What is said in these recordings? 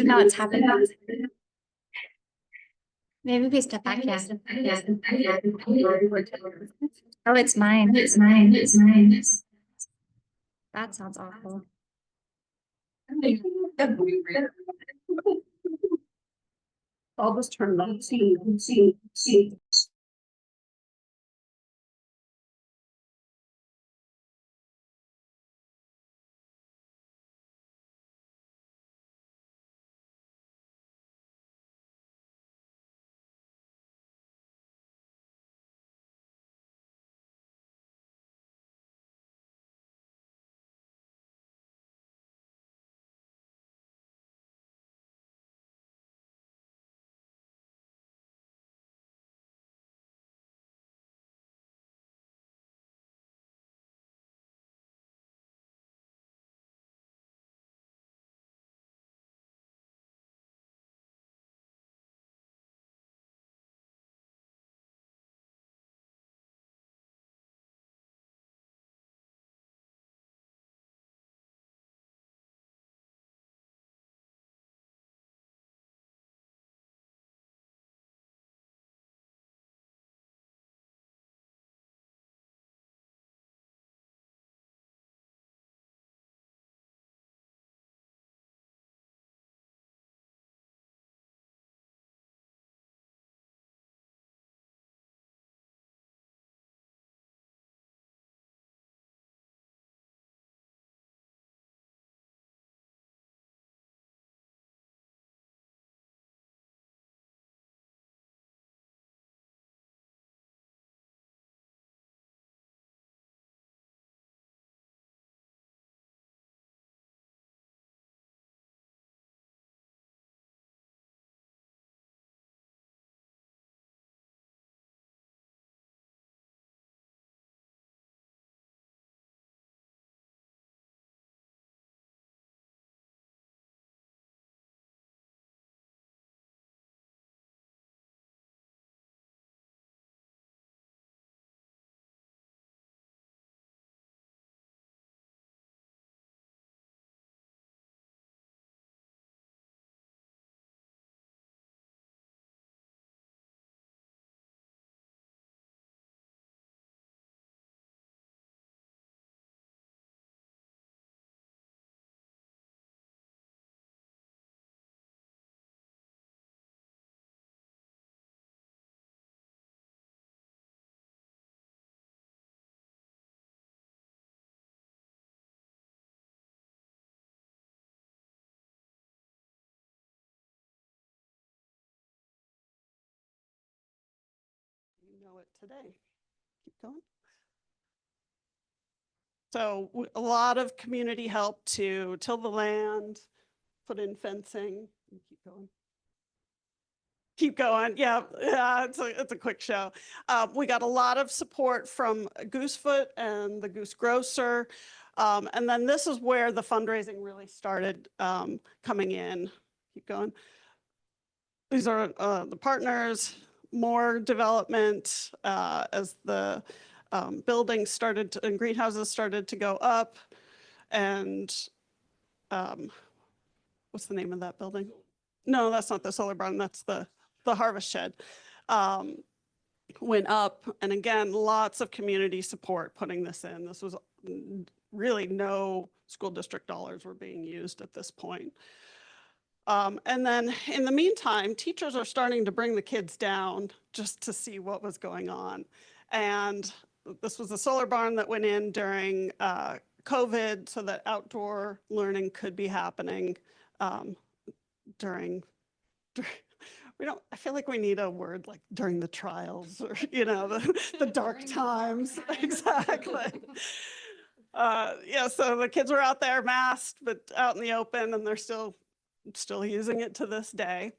No, it's happening. Maybe we step back. Yeah. Oh, it's mine. It's mine. It's mine. That sounds awful. I'll just turn it on. You know it today. Keep going. So a lot of community help to till the land, put in fencing. Keep going. Keep going. Yeah, it's a quick show. We got a lot of support from Goosefoot and the Goose Grocer. And then this is where the fundraising really started coming in. Keep going. These are the partners, more development as the buildings started to, and greenhouses started to go up. And what's the name of that building? No, that's not the solar barn. That's the harvest shed. Went up. And again, lots of community support putting this in. This was really no school district dollars were being used at this point. And then in the meantime, teachers are starting to bring the kids down just to see what was going on. And this was a solar barn that went in during COVID so that outdoor learning could be happening during I feel like we need a word like during the trials or, the dark times. Exactly. Yeah, so the kids were out there masked, but out in the open, and they're still using it to this day.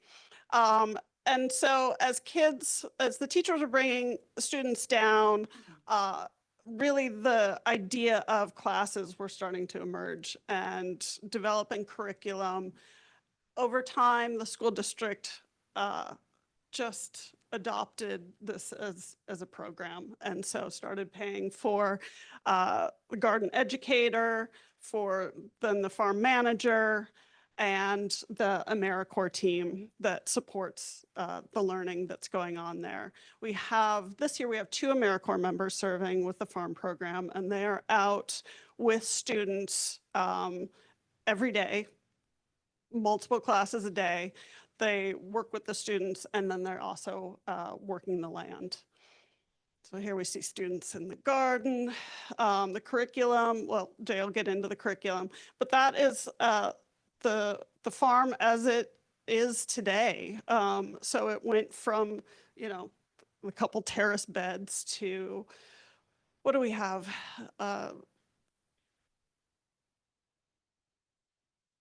And so as the teachers are bringing students down, really the idea of classes were starting to emerge and developing curriculum. Over time, the school district just adopted this as a program. And so started paying for the garden educator, for then the farm manager, and the AmeriCorps team that supports the learning that's going on there. This year we have 2 AmeriCorps members serving with the farm program, and they are out with students every day, multiple classes a day. They work with the students, and then they're also working the land. So here we see students in the garden, the curriculum. Well, Jay will get into the curriculum, but that is the farm as it is today. So it went from, you know, a couple terrace beds to, what do we have?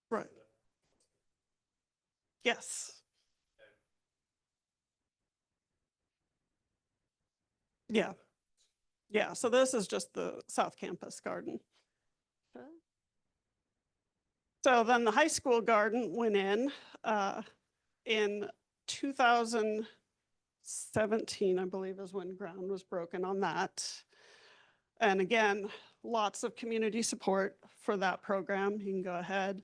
Right. Yes. Yeah. Yeah. So this is just the South Campus garden. Okay. So then the high school garden went in 2017, I believe, is when ground was broken on that. And again, lots of community support for that program. You can go ahead.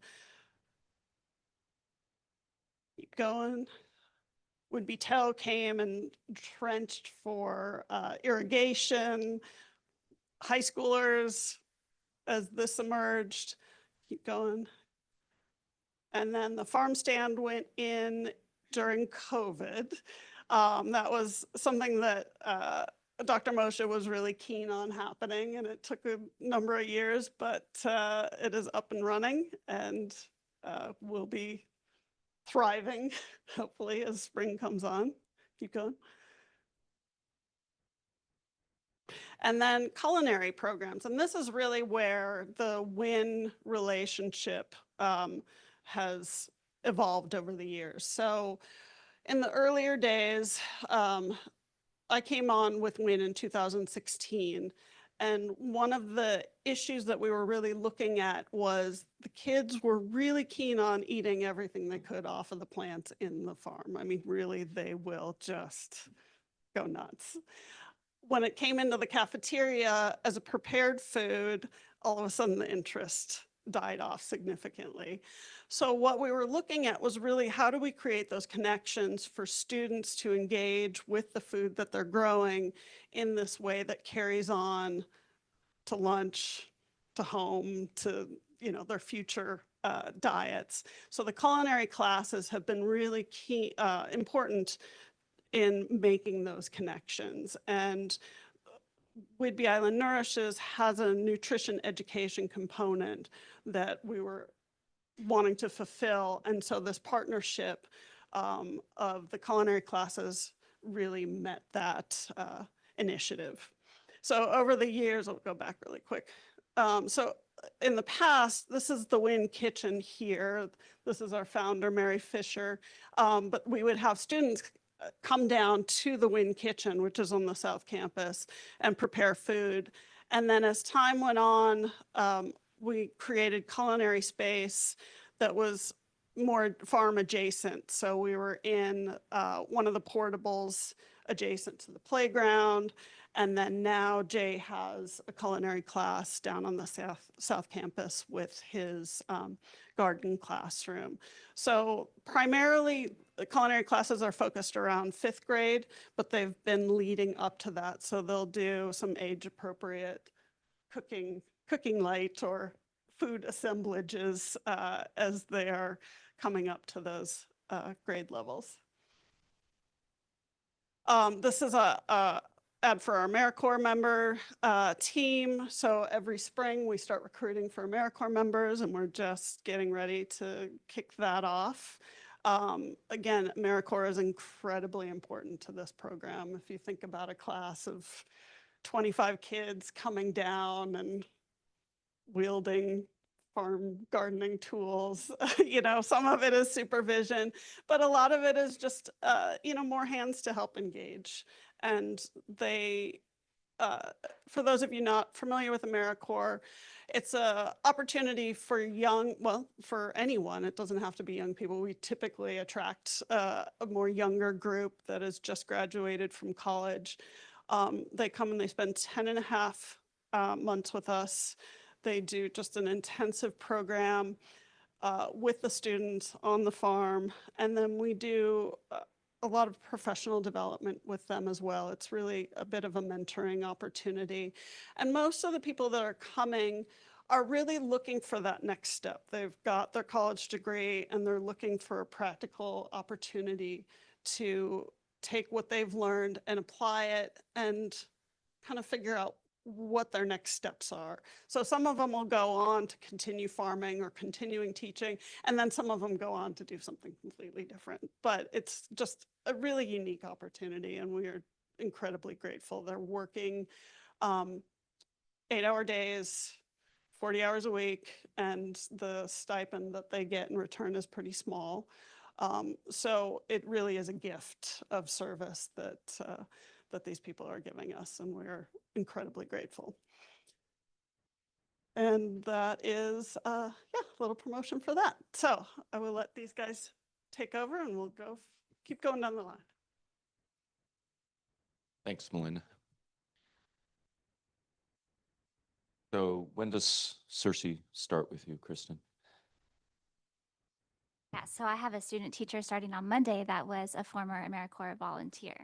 Keep going. Would-be Tell came and trenched for irrigation. High schoolers, as this emerged, keep going. And then the farm stand went in during COVID. That was something that Dr. Moshe was really keen on happening, and it took a number of years, but it is up and running and will be thriving, hopefully, as spring comes on. Keep going. And then culinary programs. And this is really where the WIN relationship has evolved over the years. So in the earlier days, I came on with WIN in 2016. And one of the issues that we were really looking at was the kids were really keen on eating everything they could off of the plants in the farm. I mean, really, they will just go nuts. When it came into the cafeteria as a prepared food, all of a sudden the interest died off significantly. So what we were looking at was really how do we create those connections for students to engage with the food that they're growing in this way that carries on to lunch, to home, to, you know, their future diets. So the culinary classes have been really key, important in making those connections. And Whidbey Island Nourishes has a nutrition education component that we were wanting to fulfill. And so this partnership of the culinary classes really met that initiative. So over the years, I'll go back really quick. So in the past, this is the WIN kitchen here. This is our founder, Mary Fisher. But we would have students come down to the WIN kitchen, which is on the South Campus, and prepare food. And then as time went on, we created culinary space that was more farm adjacent. So we were in one of the portables adjacent to the playground. And then now Jay has a culinary class down on the South Campus with his garden classroom. So primarily the culinary classes are focused around 5th grade, but they've been leading up to that. So they'll do some age appropriate cooking light or food assemblages as they are coming up to those grade levels. This is a ad for our AmeriCorps member team. So every spring we start recruiting for AmeriCorps members, and we're just getting ready to kick that off. Again, AmeriCorps is incredibly important to this program. If you think about a class of 25 kids coming down and wielding farm gardening tools, you know, some of it is supervision, but a lot of it is just, you know, more hands to help engage. And they for those of you not familiar with AmeriCorps, it's a opportunity for for anyone. It doesn't have to be young people. We typically attract a more younger group that has just graduated from college. They come and they spend 10 and a half months with us. They do just an intensive program with the students on the farm. And then we do a lot of professional development with them as well. It's really a bit of a mentoring opportunity. And most of the people that are coming are really looking for that next step. They've got their college degree and they're looking for a practical opportunity to take what they've learned and apply it and kind of figure out what their next steps are. So some of them will go on to continue farming or continuing teaching, and then some of them go on to do something completely different. But it's just a really unique opportunity, and we are incredibly grateful. They're working 8-hour days, 40 hours a week, and the stipend that they get in return is pretty small. So it really is a gift of service that these people are giving us, and we're incredibly grateful. And that is, a little promotion for that. So I will let these guys take over and we'll keep going down the line. Thanks, Melinda. So when does Cersei start with you, Kristen? Yeah, so I have a student teacher starting on Monday that was a former AmeriCorps volunteer.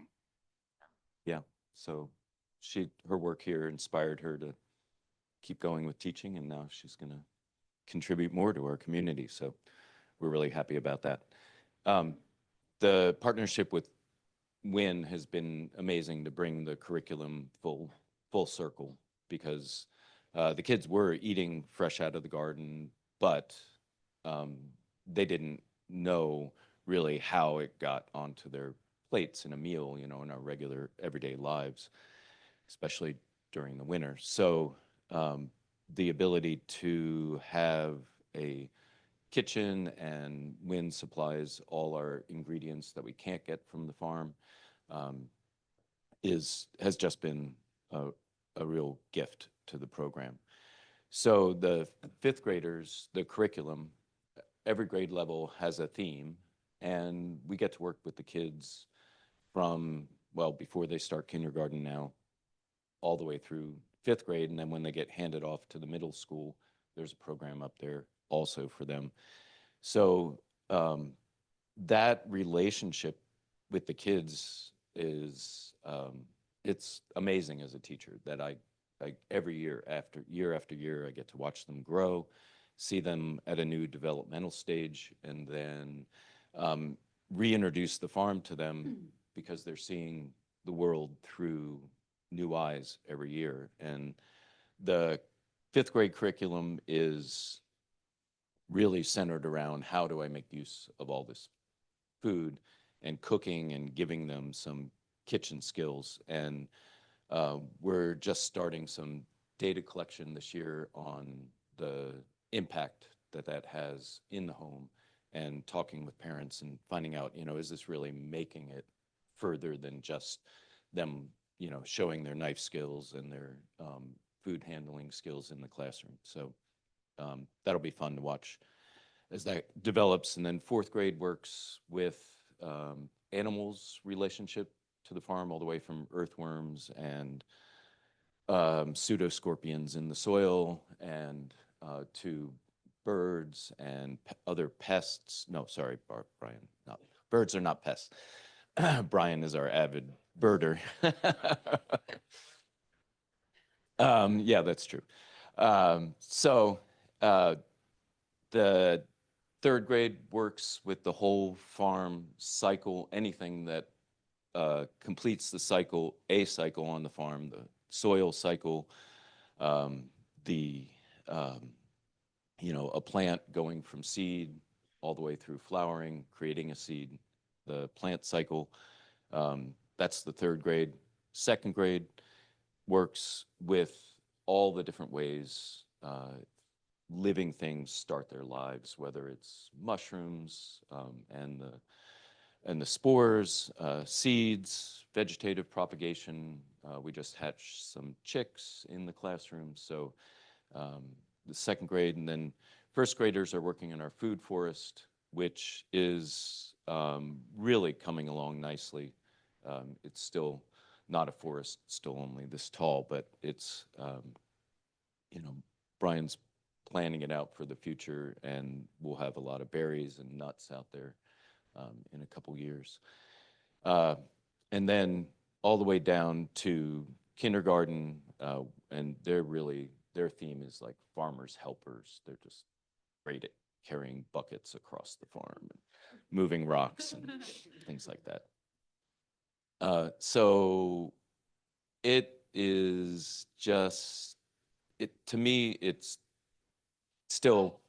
Yeah, so her work here inspired her to keep going with teaching, and now she's going to contribute more to our community. So we're really happy about that. The partnership with WIN has been amazing to bring the curriculum full circle, because the kids were eating fresh out of the garden, but they didn't know really how it got onto their plates in a meal, you know, in our regular everyday lives, especially during the winter. So the ability to have a kitchen and WIN supplies all our ingredients that we can't get from the farm has just been a real gift to the program. So the fifth graders, the curriculum, every grade level has a theme, and we get to work with the kids from, well, before they start kindergarten now, all the way through fifth grade. And then when they get handed off to the middle school, there's a program up there also for them. So that relationship with the kids is, it's amazing as a teacher that I every year after year, I get to watch them grow, see them at a new developmental stage, and then reintroduce the farm to them because they're seeing the world through new eyes every year. And the fifth grade curriculum is really centered around how do I make use of all this food and cooking and giving them some kitchen skills. And we're just starting some data collection this year on the impact that has in the home, and talking with parents and finding out, you know, is this really making it further than just them, you know, showing their knife skills and their food handling skills in the classroom. So that'll be fun to watch as that develops. And then fourth grade works with animals relationship to the farm, all the way from earthworms and pseudoscorpions in the soil, and to birds and other pests. No, sorry, Brian, no, birds are not pests. Brian is our avid birder. Yeah, that's true. So the third grade works with the whole farm cycle, anything that completes the cycle, a cycle on the farm, the soil cycle, you know, a plant going from seed all the way through flowering, creating a seed, the plant cycle. That's the third grade. Second grade works with all the different ways living things start their lives, whether it's mushrooms and and the spores, seeds, vegetative propagation. We just hatched some chicks in the classroom. So the second grade, and then first graders are working in our food forest, which is really coming along nicely. It's still not a forest, still only this tall, but it's, you know, Brian's planning it out for the future, and we'll have a lot of berries and nuts out there in a couple years. And then all the way down to kindergarten, and their theme is like farmers helpers. They're just great at carrying buckets across the farm and moving rocks and things like that. So it is just, to me, it's still,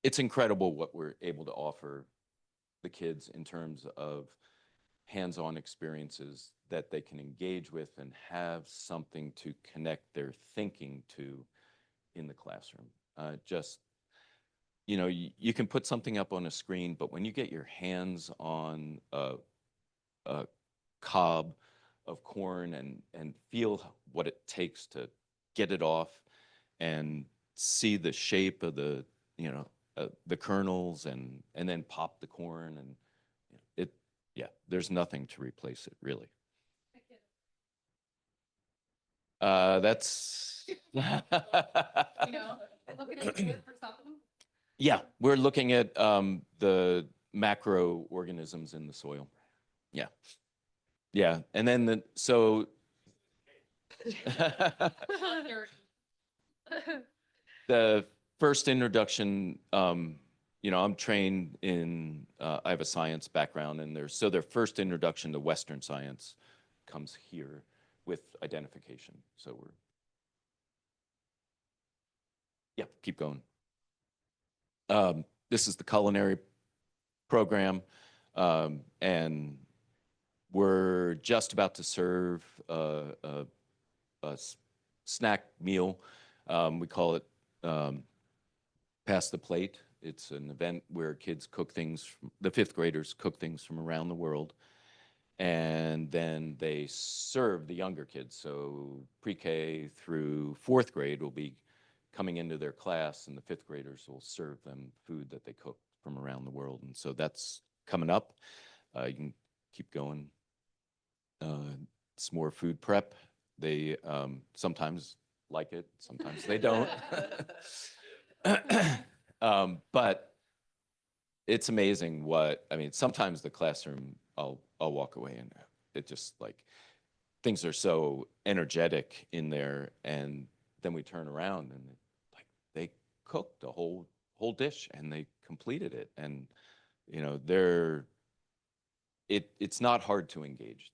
it's incredible what we're able to offer the kids in terms of hands-on experiences that they can engage with and have something to connect their thinking to in the classroom. Just, you know, you can put something up on a screen, but when you get your hands on a cob of corn and feel what it takes to get it off and see the shape of the, you know, the kernels and then pop the corn, and it, yeah, there's nothing to replace it, really. That's yeah, we're looking at the macroorganisms in the soil. Yeah. Yeah. And then the first introduction, you know, I'm trained in, I have a science background, and their first introduction to Western science comes here with identification. So yeah, keep going. This is the culinary program, and we're just about to serve a snack meal. We call it Pass the Plate. It's an event where kids cook things, the fifth graders cook things from around the world, and then they serve the younger kids. So pre-K through fourth grade will be coming into their class, and the fifth graders will serve them food that they cook from around the world. And so that's coming up. You can keep going. It's more food prep. They sometimes like it, sometimes they don't. But it's amazing what, I mean, sometimes the classroom, I'll walk away and it just like, things are so energetic in there, and then we turn around and like they cooked a whole dish and they completed it, and you know, it's not hard to engage.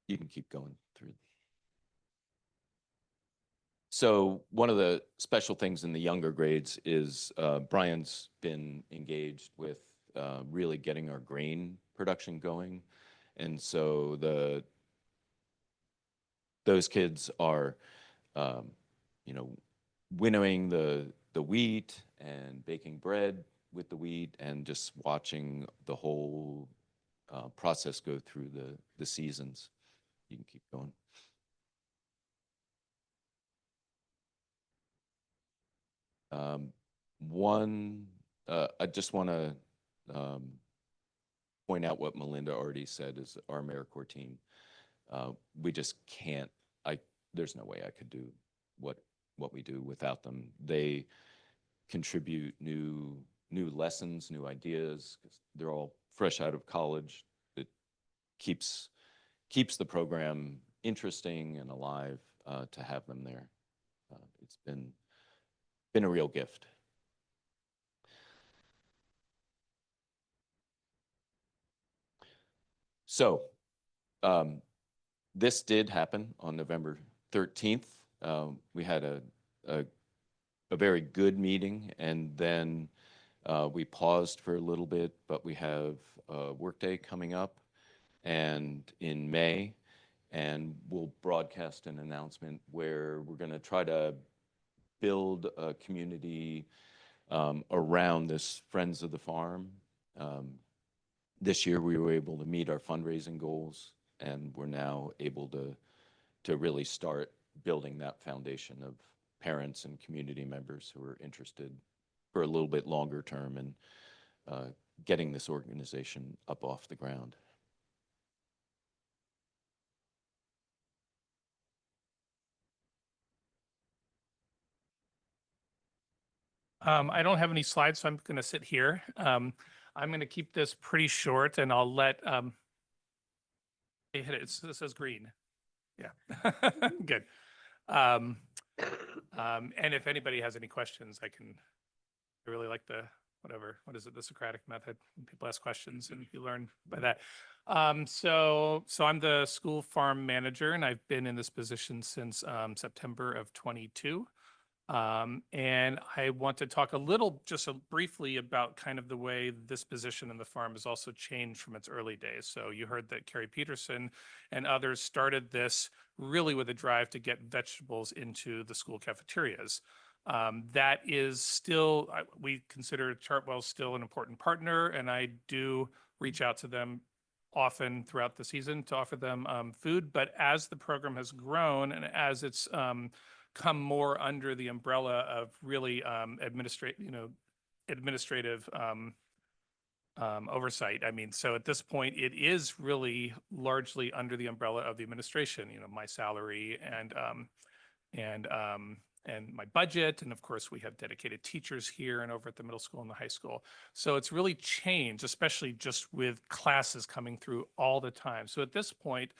You can keep going through. So one of the special things in the younger grades is Brian's been engaged with really getting our grain production going. And so those kids are, you know, winnowing the wheat and baking bread with the wheat, and just watching the whole process go through the seasons. You can keep going. I just want to point out what Melinda already said is our AmeriCorps team. We just can't, there's no way I could do what we do without them. They contribute new lessons, new ideas, because they're all fresh out of college. It keeps the program interesting and alive to have them there. It's been a real gift. So this did happen on November 13th. We had a very good meeting, and then we paused for a little bit, but we have a workday coming up and in May, and we'll broadcast an announcement where we're going to try to build a community around this Friends of the Farm. This year we were able to meet our fundraising goals, and we're now able to really start building that foundation of parents and community members who are interested for a little bit longer term in getting this organization up off the ground. I don't have any slides, so I'm going to sit here. I'm going to keep this pretty short, and I'll let hit it. It says green. Yeah, good. And if anybody has any questions, I really like what is it, the Socratic method. People ask questions and you learn by that. So I'm the school farm manager, and I've been in this position since September of 22. And I want to talk just briefly about kind of the way this position in the farm has also changed from its early days. So you heard that Carrie Peterson and others started this really with a drive to get vegetables into the school cafeterias. That is still, we consider Chartwell still an important partner, and I do reach out to them often throughout the season to offer them food. But as the program has grown and as it's come more under the umbrella of really administrative oversight. I mean, so at this point, it is really largely under the umbrella of the administration. My salary and my budget, and of course, we have dedicated teachers here and over at the middle school and the high school. So it's really changed, especially just with classes coming through all the time. So at this point,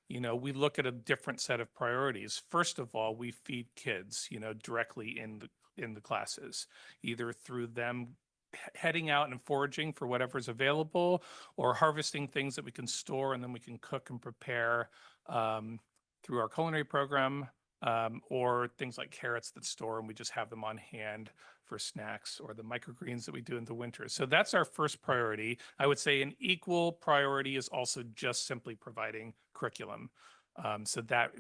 we look at a different set of priorities. First of all, we feed kids, directly in the classes, either through them heading out and foraging for whatever's available, or harvesting things that we can store and then we can cook and prepare through our culinary program, or things like carrots that store and we just have them on hand for snacks, or the microgreens that we do in the winter. So that's our first priority. I would say an equal priority is also just simply providing curriculum. So that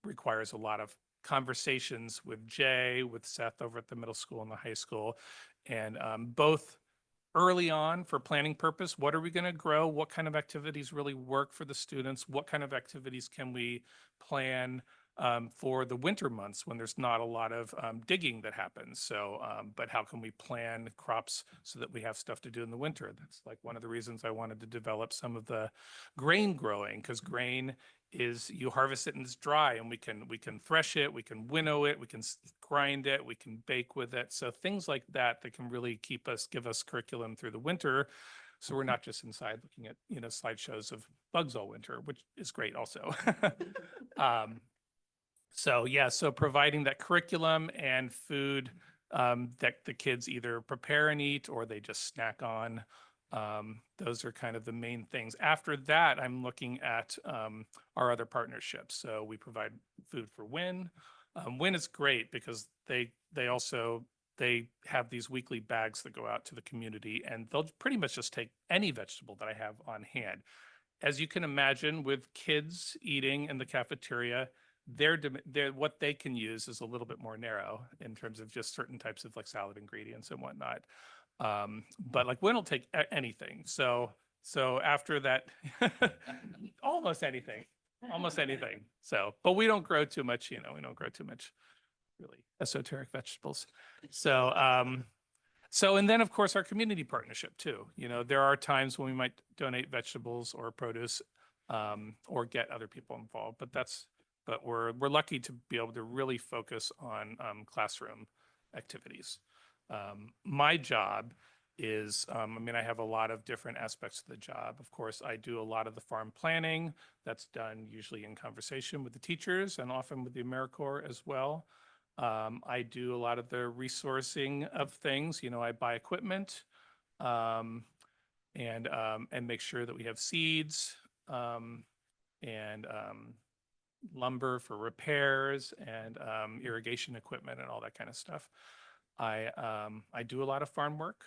requires a lot of conversations with Jay, with Seth over at the middle school and the high school, and both early on for planning purpose, what are we going to grow? What kind of activities really work for the students? What kind of activities can we plan for the winter months when there's not a lot of digging that happens? So, but how can we plan crops so that we have stuff to do in the winter? That's like one of the reasons I wanted to develop some of the grain growing, because grain is, you harvest it and it's dry, and we can thresh it, we can winnow it, we can grind it, we can bake with it. So things like that can really give us curriculum through the winter. So we're not just inside looking at, slideshows of bugs all winter, which is great also. So providing that curriculum and food that the kids either prepare and eat or they just snack on. Those are kind of the main things. After that, I'm looking at our other partnerships. So we provide food for WIN. WIN is great because they have these weekly bags that go out to the community, and they'll pretty much just take any vegetable that I have on hand. As you can imagine, with kids eating in the cafeteria, what they can use is a little bit more narrow in terms of just certain types of like salad ingredients and whatnot. But like WIN will take anything. So after that, almost anything. So, but we don't grow too much, we don't grow too much really esoteric vegetables. So, and then of course our community partnership too. There are times when we might donate vegetables or produce, or get other people involved, but we're lucky to be able to really focus on classroom activities. My job is, I have a lot of different aspects of the job. Of course, I do a lot of the farm planning. That's done usually in conversation with the teachers and often with the AmeriCorps as well. I do a lot of the resourcing of things. I buy equipment and make sure that we have seeds and lumber for repairs and irrigation equipment and all that kind of stuff. I do a lot of farm work.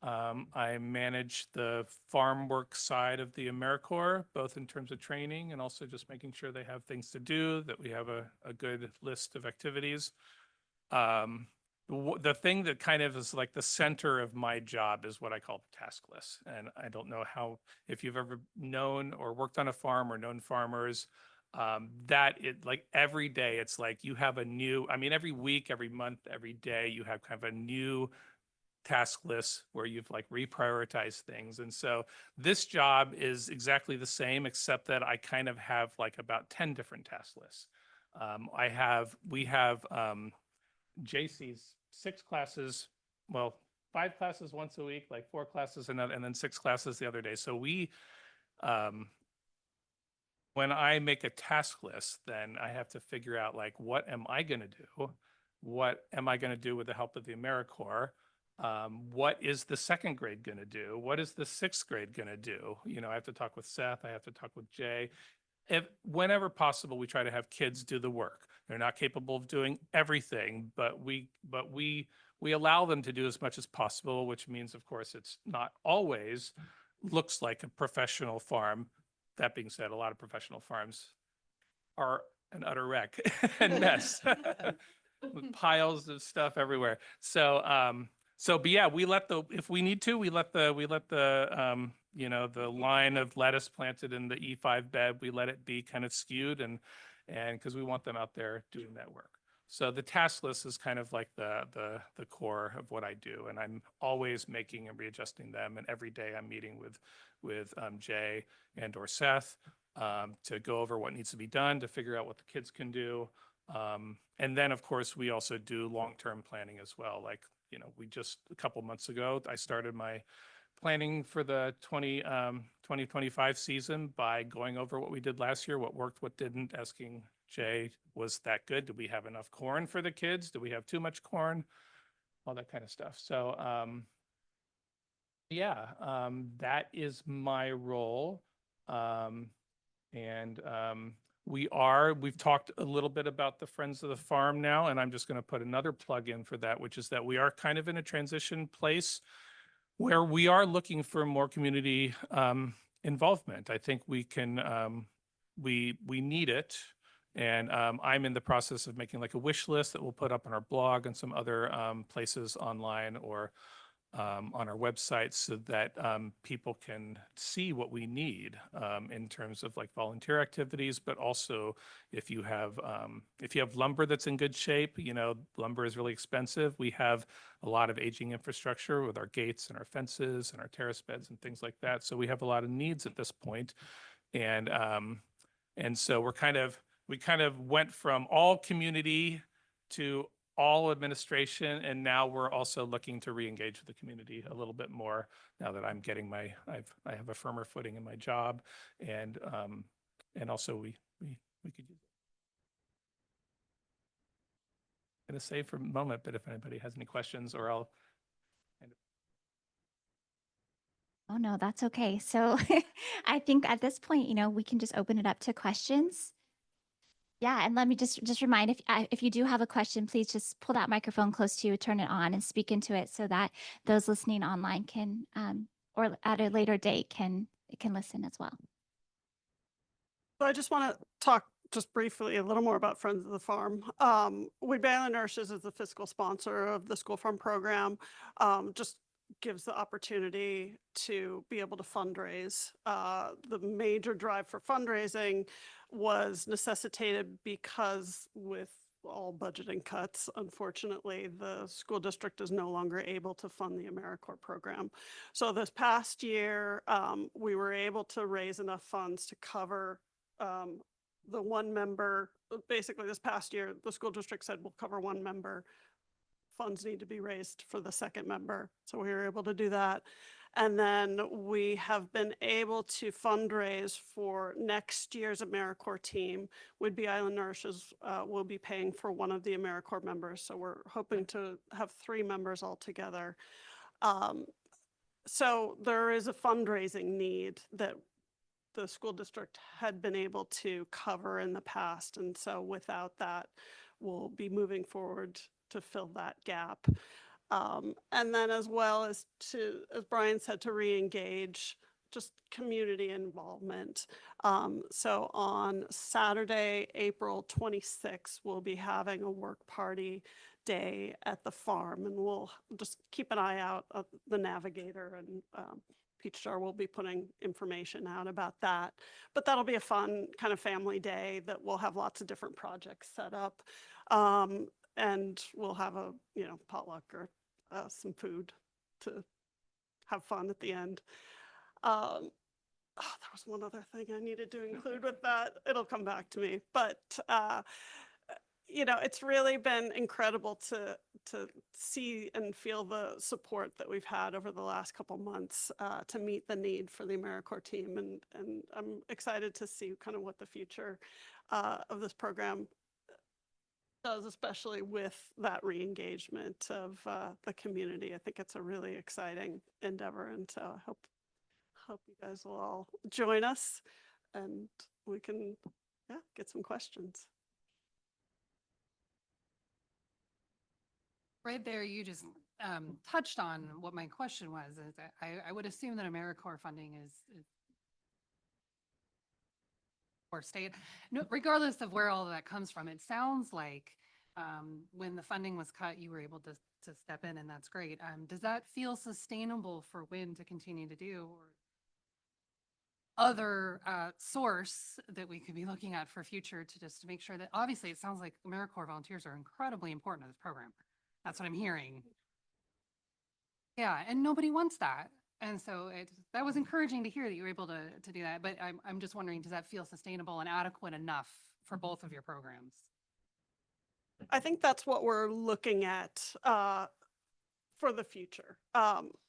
I manage the farm work side of the AmeriCorps, both in terms of training and also just making sure they have things to do, that we have a good list of activities. The thing that kind of is like the center of my job is what I call the task list. And I don't know if you've ever known or worked on a farm or known farmers, that it like every day, it's like you have every week, every month, every day, you have kind of a new task list where you've like reprioritized things. And so this job is exactly the same, except that I kind of have like about 10 different task lists. We have JC's 6 classes, well, 5 classes once a week, like 4 classes another, and then 6 classes the other day. So when I make a task list, then I have to figure out like, what am I going to do? What am I going to do with the help of the AmeriCorps? What is the 2nd grade going to do? What is the 6th grade going to do? I have to talk with Seth. I have to talk with Jay. Whenever possible, we try to have kids do the work. They're not capable of doing everything, but we allow them to do as much as possible, which means, of course, it's not always looks like a professional farm. That being said, a lot of professional farms are an utter wreck and mess with piles of stuff everywhere. But yeah, if we need to, we let the line of lettuce planted in the E5 bed, we let it be kind of skewed and because we want them out there doing that work. So the task list is kind of like the core of what I do, and I'm always making and readjusting them. And every day I'm meeting with Jay and or Seth to go over what needs to be done, to figure out what the kids can do. And then of course we also do long-term planning as well. Like, we just a couple months ago, I started my planning for the 2025 season by going over what we did last year, what worked, what didn't, asking Jay, was that good? Did we have enough corn for the kids? Did we have too much corn? All that kind of stuff. So that is my role. We've talked a little bit about the Friends of the Farm now, and I'm just going to put another plug in for that, which is that we are kind of in a transition place where we are looking for more community involvement. I think we can, we need it. And I'm in the process of making like a wish list that we'll put up on our blog and some other places online or on our website so that people can see what we need in terms of like volunteer activities, but also if you have lumber that's in good shape, lumber is really expensive. We have a lot of aging infrastructure with our gates and our fences and our terrace beds and things like that. So we have a lot of needs at this point. And so we kind of went from all community to all administration, and now we're also looking to re-engage with the community a little bit more now that I'm getting I have a firmer footing in my job, and also we could use it. I'm gonna save for a moment, but if anybody has any questions, or I'll kind of. Oh, no, that's okay. So I think at this point, we can just open it up to questions. Yeah, and let me just remind, if you do have a question, please just pull that microphone close to you, turn it on, and speak into it so that those listening online can, or at a later date can listen as well. So I just want to talk just briefly a little more about Friends of the Farm. Whidbey Island Nurses is the fiscal sponsor of the school farm program. Just gives the opportunity to be able to fundraise. The major drive for fundraising was necessitated because with all budgeting cuts, unfortunately, the school district is no longer able to fund the AmeriCorps program. So this past year, we were able to raise enough funds to cover the one member. Basically, this past year, the school district said we'll cover one member. Funds need to be raised for the 2nd member. So we were able to do that. And then we have been able to fundraise for next year's AmeriCorps team. Whidbey Island Nurses will be paying for one of the AmeriCorps members. So we're hoping to have 3 members altogether. So there is a fundraising need that the school district had been able to cover in the past. And so without that, we'll be moving forward to fill that gap. And then as well as as Brian said, to re-engage just community involvement. So on Saturday, April 26th, we'll be having a work party day at the farm, and we'll just keep an eye out of the Navigator, and Peach Jar will be putting information out about that. But that'll be a fun kind of family day that we'll have lots of different projects set up. And we'll have a, potluck or some food to have fun at the end. There was one other thing I needed to include with that. It'll come back to me. But, it's really been incredible to see and feel the support that we've had over the last couple months to meet the need for the AmeriCorps team. And I'm excited to see kind of what the future of this program does, especially with that re-engagement of the community. I think it's a really exciting endeavor, and so I hope you guys will all join us, and we can get some questions. Right there, you just touched on what my question was. Is that I would assume that AmeriCorps funding is or state, no, regardless of where all of that comes from. It sounds like when the funding was cut, you were able to step in, and that's great. Does that feel sustainable for WIN to continue to do, or other source that we could be looking at for future to just to make sure that, obviously it sounds like AmeriCorps volunteers are incredibly important to this program. That's what I'm hearing. Yeah, and nobody wants that. And so that was encouraging to hear that you were able to do that. But I'm just wondering, does that feel sustainable and adequate enough for both of your programs? I think that's what we're looking at for the future.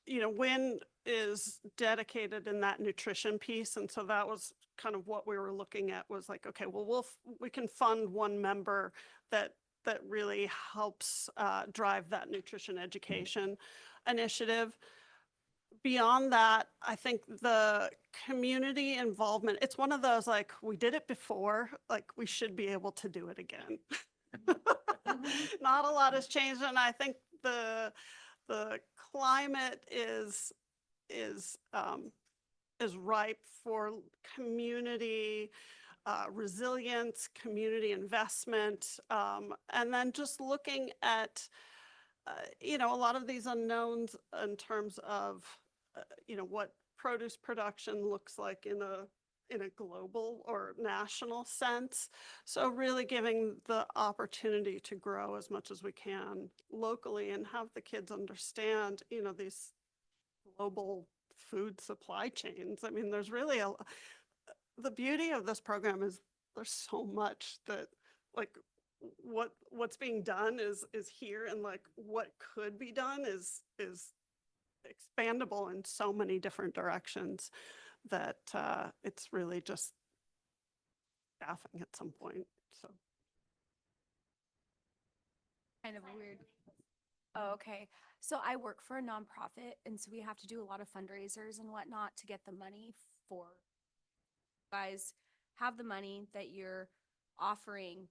WIN is dedicated in that nutrition piece. And so that was kind of what we were looking at, was like, okay, well, we can fund one member that really helps drive that nutrition education initiative. Beyond that, I think the community involvement, it's one of those, like, we did it before, like we should be able to do it again. Not a lot has changed, and I think the climate is ripe for community resilience, community investment, and then just looking at a lot of these unknowns in terms of what produce production looks like in a global or national sense. So really giving the opportunity to grow as much as we can locally and have the kids understand, these global food supply chains. I mean, there's really the beauty of this program is there's so much that, like, what's being done is here, and like what could be done is expandable in so many different directions that it's really just staffing at some point. So Kind of weird. Oh, okay. So I work for a nonprofit, and so we have to do a lot of fundraisers and whatnot to get the money for you guys have the money that you're offering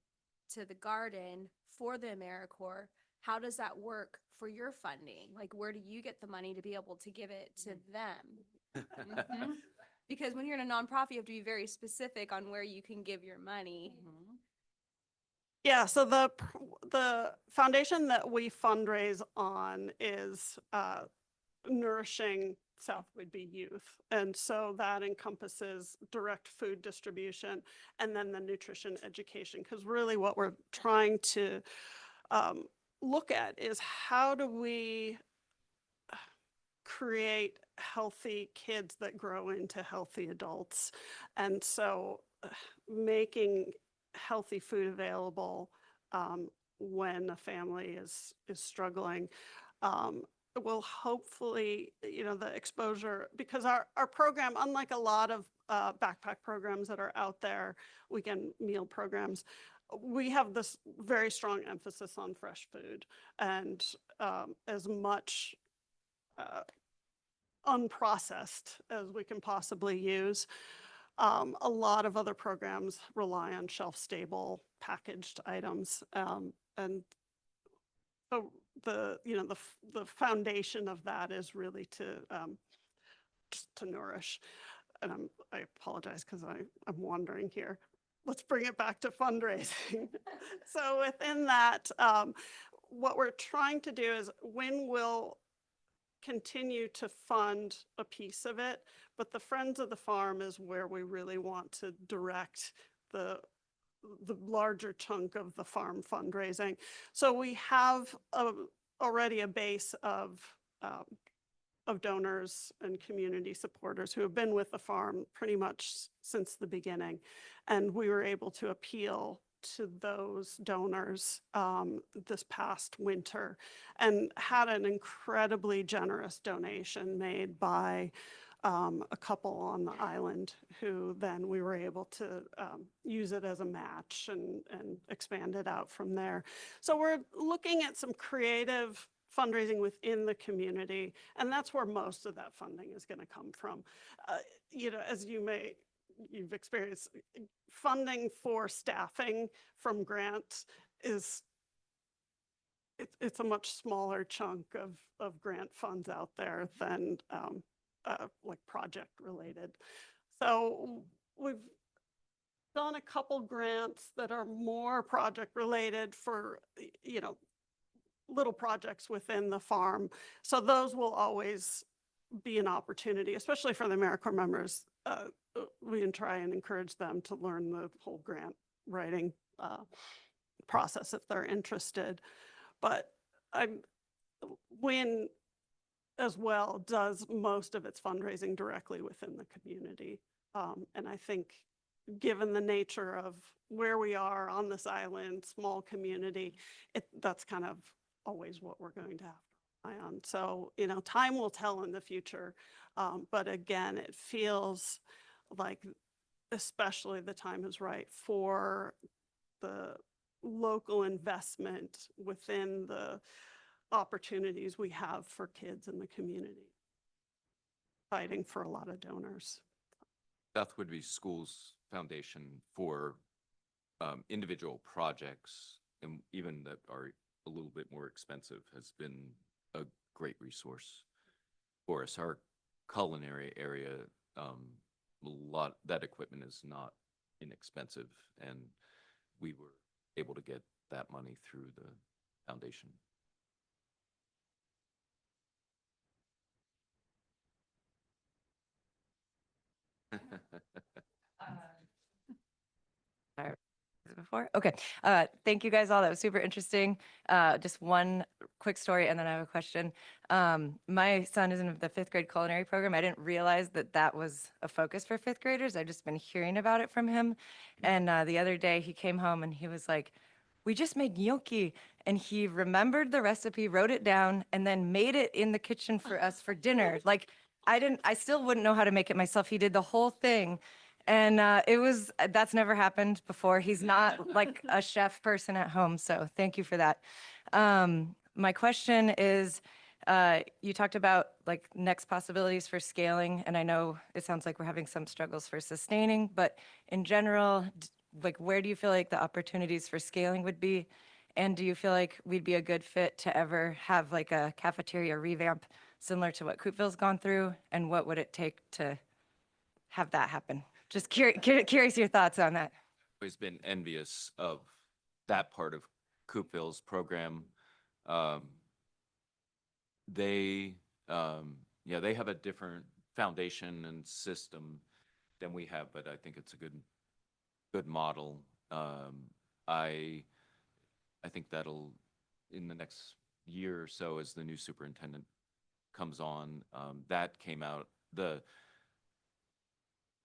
to the garden for the AmeriCorps. How does that work for your funding? Like, where do you get the money to be able to give it to them? Mhm. Because when you're in a nonprofit, you have to be very specific on where you can give your money. Mhm. yeah, so the foundation that we fundraise on is Nourishing South Whidbey Youth. And so that encompasses direct food distribution and then the nutrition education, because really what we're trying to look at is how do we create healthy kids that grow into healthy adults. And so making healthy food available when a family is struggling will hopefully, the exposure, because our program, unlike a lot of backpack programs that are out there, weekend meal programs, we have this very strong emphasis on fresh food and as much unprocessed as we can possibly use. A lot of other programs rely on shelf-stable packaged items, and you know, the foundation of that is really to nourish. And I apologize because I'm wandering here. Let's bring it back to fundraising. So within that, what we're trying to do is when we'll continue to fund a piece of it, but the Friends of the Farm is where we really want to direct the larger chunk of the farm fundraising. So we have already a base of donors and community supporters who have been with the farm pretty much since the beginning. And we were able to appeal to those donors this past winter and had an incredibly generous donation made by a couple on the island who then we were able to use it as a match and expand it out from there. So we're looking at some creative fundraising within the community, and that's where most of that funding is going to come from. You know, as you've experienced, funding for staffing from grants is it's a much smaller chunk of grant funds out there than like project related. So we've done a couple grants that are more project related for, you know, little projects within the farm. So those will always be an opportunity, especially for the AmeriCorps members. We can try and encourage them to learn the whole grant writing process if they're interested. But WIN as well does most of its fundraising directly within the community. And I think given the nature of where we are on this island, small community, that's kind of always what we're going to have to rely on. So, you know, time will tell in the future. But again, it feels like especially the time is right for the local investment within the opportunities we have for kids in the community, fighting for a lot of donors. South Whidbey Schools Foundation for individual projects, and even that are a little bit more expensive, has been a great resource for us. Our culinary area, that equipment is not inexpensive, and we were able to get that money through the foundation. Before? Okay. Thank you guys all. That was super interesting. Just one quick story and then I have a question. My son is in the 5th grade culinary program. I didn't realize that that was a focus for 5th graders. I've just been hearing about it from him. And the other day he came home and he was like, we just made gnocchi. And he remembered the recipe, wrote it down, and then made it in the kitchen for us for dinner. Like I still wouldn't know how to make it myself. He did the whole thing. And that's never happened before. He's not like a chef person at home. So thank you for that. My question is, you talked about like next possibilities for scaling. And I know it sounds like we're having some struggles for sustaining, but in general, like where do you feel like the opportunities for scaling would be? And do you feel like we'd be a good fit to ever have like a cafeteria revamp similar to what Coupeville's gone through? And what would it take to have that happen? Just curious your thoughts on that. Always been envious of that part of Coupeville's program. They have a different foundation and system than we have, but I think it's a good model. I think that'll, in the next year or so, as the new superintendent comes on, that came out,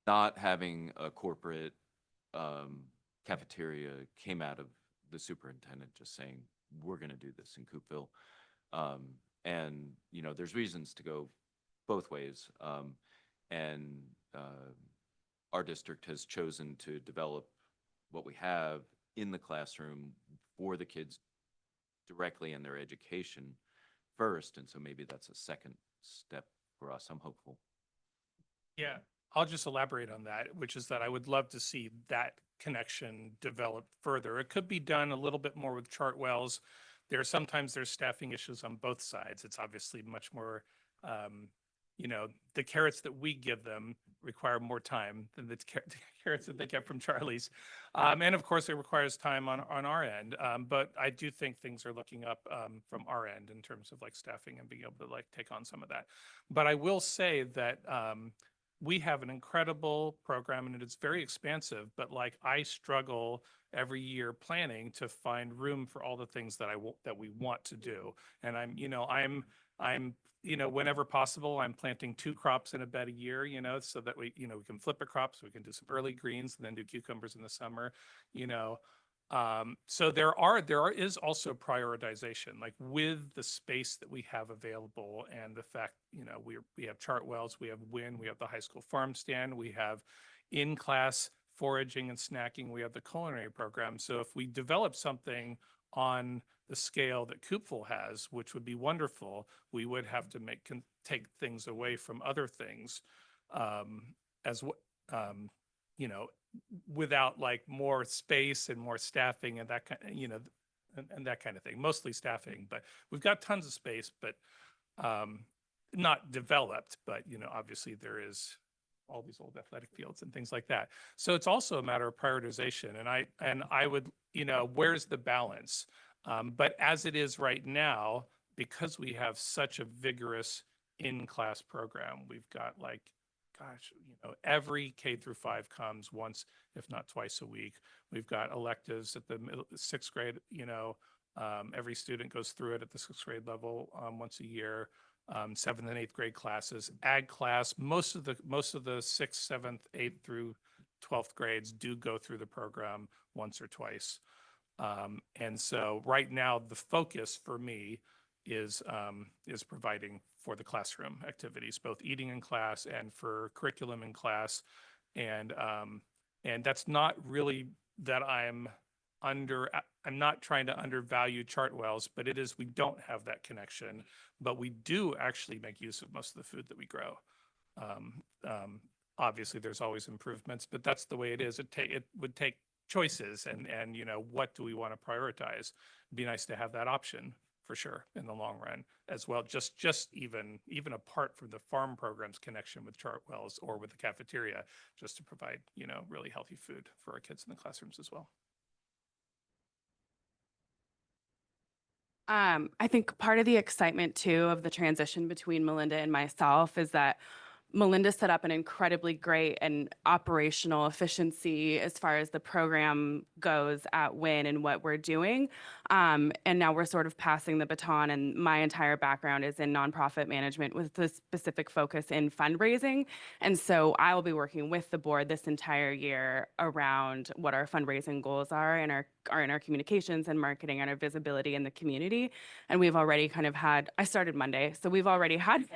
not having a corporate cafeteria came out of the superintendent just saying, we're going to do this in Coupeville. And, you know, there's reasons to go both ways. And our district has chosen to develop what we have in the classroom for the kids directly in their education first. And so maybe that's a second step for us. I'm hopeful. Yeah, I'll just elaborate on that, which is that I would love to see that connection develop further. It could be done a little bit more with Chartwell's, sometimes there's staffing issues on both sides. It's obviously much more, the carrots that we give them require more time than the carrots that they get from Charlie's. And of course, it requires time on our end. But I do think things are looking up from our end in terms of like staffing and being able to like take on some of that. But I will say that we have an incredible program and it's very expansive, but like I struggle every year planning to find room for all the things that that we want to do. And I'm whenever possible, I'm planting 2 crops in a bed a year, so that we can flip a crop, so we can do some early greens and then do cucumbers in the summer, So there is also prioritization, like with the space that we have available and the fact, we have Chartwells, we have WIN, we have the high school farm stand, we have in-class foraging and snacking, we have the culinary program. So if we develop something on the scale that Coopville has, which would be wonderful, we would have to take things away from other things, without like more space and more staffing and that kind, and that kind of thing. Mostly staffing, but we've got tons of space, but not developed. But obviously there is all these old athletic fields and things like that. So it's also a matter of prioritization. And I would, where's the balance? But as it is right now, because we have such a vigorous in-class program, we've got like, gosh, every K through 5 comes once, if not twice a week. We've got electives at the 6th grade, every student goes through it at the 6th grade level once a year. 7th and 8th grade classes, ag class, most of the 6th, 7th, 8th through 12th grades do go through the program once or twice. And so right now the focus for me is providing for the classroom activities, both eating in class and for curriculum in class. And that's not really that I'm not trying to undervalue Chartwells, but it is, we don't have that connection, but we do actually make use of most of the food that we grow. Obviously there's always improvements, but that's the way it is. It would take choices and what do we want to prioritize? It'd be nice to have that option for sure in the long run as well. Just even apart from the farm program's connection with Chartwells or with the cafeteria, just to provide, really healthy food for our kids in the classrooms as well. I think part of the excitement too of the transition between Melinda and myself is that Melinda set up an incredibly great and operational efficiency as far as the program goes at WIN and what we're doing. And now we're sort of passing the baton, and my entire background is in nonprofit management with a specific focus in fundraising. And so I will be working with the board this entire year around what our fundraising goals are in our communications and marketing and our visibility in the community. And we've already kind of had, I started Monday, so we've already had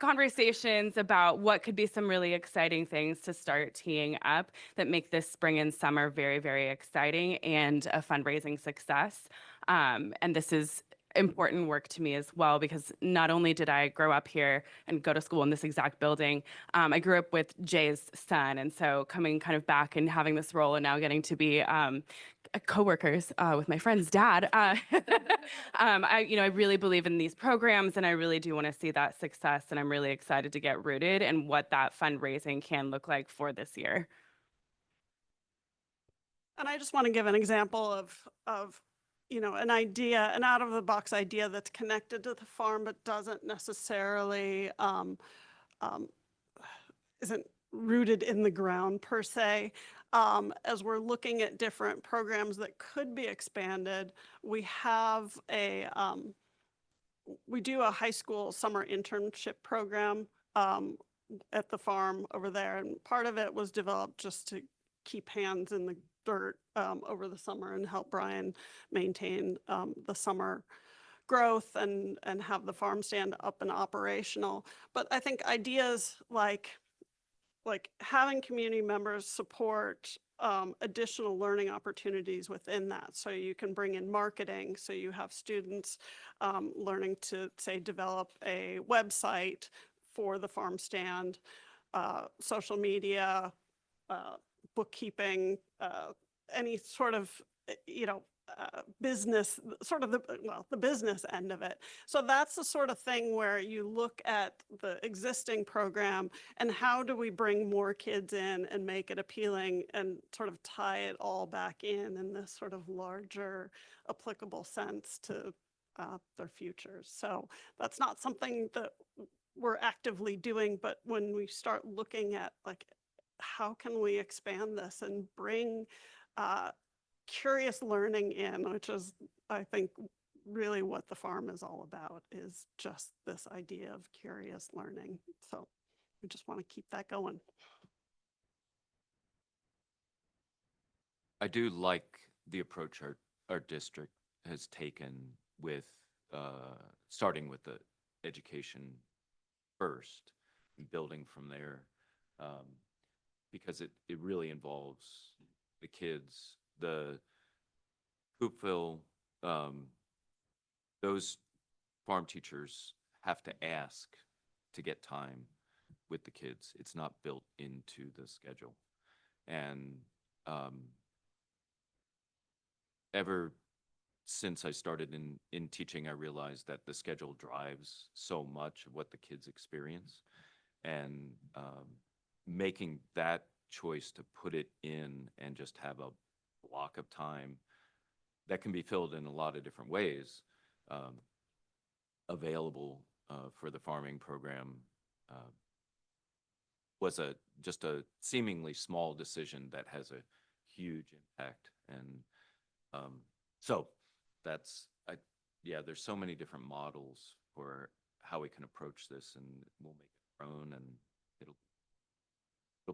conversations about what could be some really exciting things to start teeing up that make this spring and summer very, very exciting and a fundraising success. And this is important work to me as well, because not only did I grow up here and go to school in this exact building, I grew up with Jay's son. And so coming kind of back and having this role and now getting to be co-workers with my friend's dad, I really believe in these programs, and I really do want to see that success. And I'm really excited to get rooted in what that fundraising can look like for this year. And I just want to give an example of an idea, an out of the box idea that's connected to the farm, but doesn't necessarily, isn't rooted in the ground per se. As we're looking at different programs that could be expanded, we have we do a high school summer internship program at the farm over there. And part of it was developed just to keep hands in the dirt over the summer and help Brian maintain the summer growth and have the farm stand up and operational. But I think ideas like having community members support additional learning opportunities within that. So you can bring in marketing, so you have students learning to, say, develop a website for the farm stand, social media, bookkeeping, any sort of, business, sort of the business end of it. So that's the sort of thing where you look at the existing program and how do we bring more kids in and make it appealing and sort of tie it all back in this sort of larger applicable sense to their futures. So that's not something that we're actively doing, but when we start looking at like, how can we expand this and bring curious learning in, which is, I think, really what the farm is all about, is just this idea of curious learning. So we just want to keep that going. I do like the approach our district has taken with starting with the education first and building from there, because it really involves the kids. The Coopville, those farm teachers have to ask to get time with the kids. It's not built into the schedule. And ever since I started in teaching, I realized that the schedule drives so much of what the kids experience. And making that choice to put it in and just have a block of time that can be filled in a lot of different ways available for the farming program was just a seemingly small decision that has a huge impact. And so there's so many different models for how we can approach this, and we'll make it our own, and it'll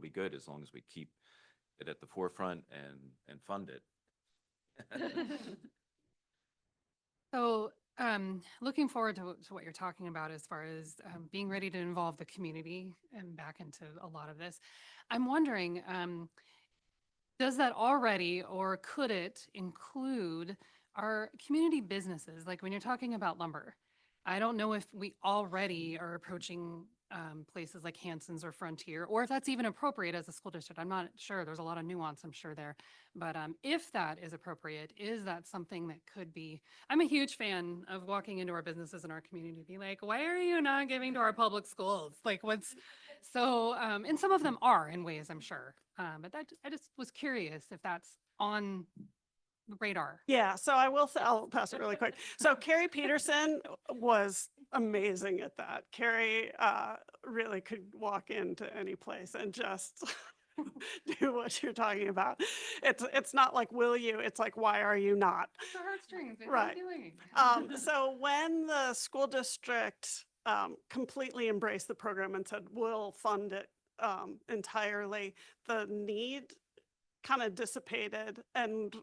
be good as long as we keep it at the forefront and fund it. So, looking forward to what you're talking about as far as being ready to involve the community and back into a lot of this. I'm wondering, does that already, or could it include our community businesses? Like when you're talking about lumber, I don't know if we already are approaching places like Hanson's or Frontier, or if that's even appropriate as a school district. I'm not sure. There's a lot of nuance, I'm sure, there. But if that is appropriate, is that something that could be? I'm a huge fan of walking into our businesses in our community, be like, why are you not giving to our public schools? Like what's so, and some of them are in ways, I'm sure. But I just was curious if that's on the radar. Yeah, so I will say, I'll pass it really quick. So Carrie Peterson was amazing at that. Carrie really could walk into any place and just do what you're talking about. It's not like, will you? It's like, why are you not? The heartstrings, what Right. are you doing? So when the school district completely embraced the program and said, we'll fund it entirely, the need kind of dissipated, and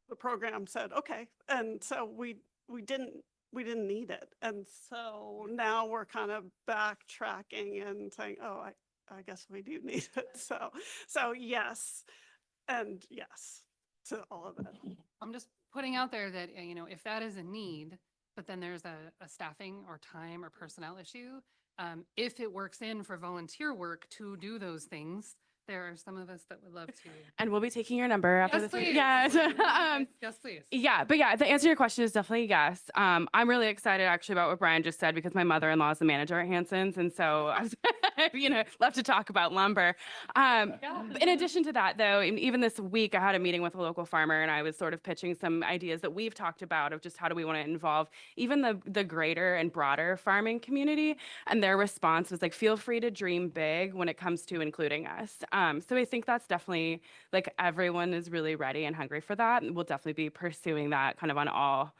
the program said, okay. And so we didn't need it. And so now we're kind of backtracking and saying, oh, I guess we do need it. So yes, and yes to all of it. I'm just putting out there that, if that is a need, but then there's a staffing or time or personnel issue, if it works in for volunteer work to do those things, there are some of us that would love to. And we'll be taking your number after Yes, this. please. Yes. Yes, please. Yeah, but yeah, the answer to your question is definitely yes. I'm really excited actually about what Brian just said, because my mother-in-law is the manager at Hanson's, and so I was, love to talk about lumber. In addition to that, though, even this week I had a meeting with a local farmer, and I was sort of pitching some ideas that we've talked about of just how do we want to involve even the greater and broader farming community. And their response was like, feel free to dream big when it comes to including us. So I think that's definitely, like, everyone is really ready and hungry for that. And we'll definitely be pursuing that kind of on all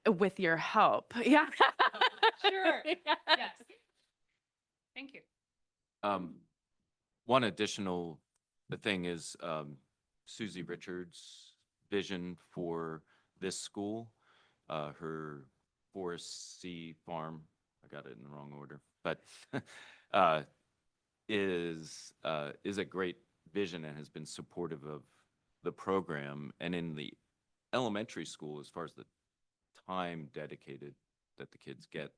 with your help. Yeah. Sure. Yes. Thank you. One additional thing is Susie Richards' vision for this school, her Forest C farm, I got it in the wrong order, but is a great vision and has been supportive of the program. And in the elementary school, as far as the time dedicated that the kids get